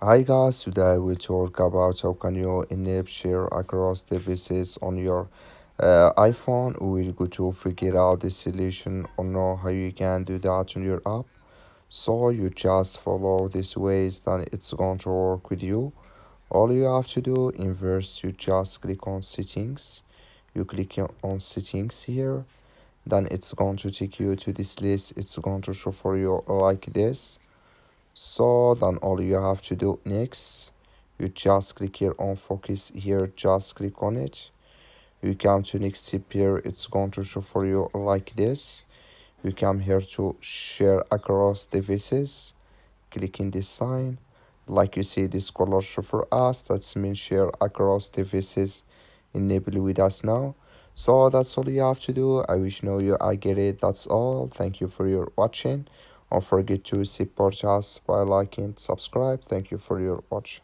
Hi guys, today we'll talk about how can you enable share across devices on your iPhone. We'll go to figure out the solution or know how you can do that on your app. So you just follow these ways, then it's going to work with you. All you have to do in first, you just click on settings. You click on settings here, then it's going to take you to this list. It's going to show for you like this. So then all you have to do next, you just click here on focus here, just click on it. You come to next step here, it's going to show for you like this. You come here to share across devices, clicking this sign. Like you see this color show for us, that's mean share across devices enable with us now. So that's all you have to do. I wish know you I get it. That's all. Thank you for your watching. Don't forget to support us by liking, subscribe. Thank you for your watch.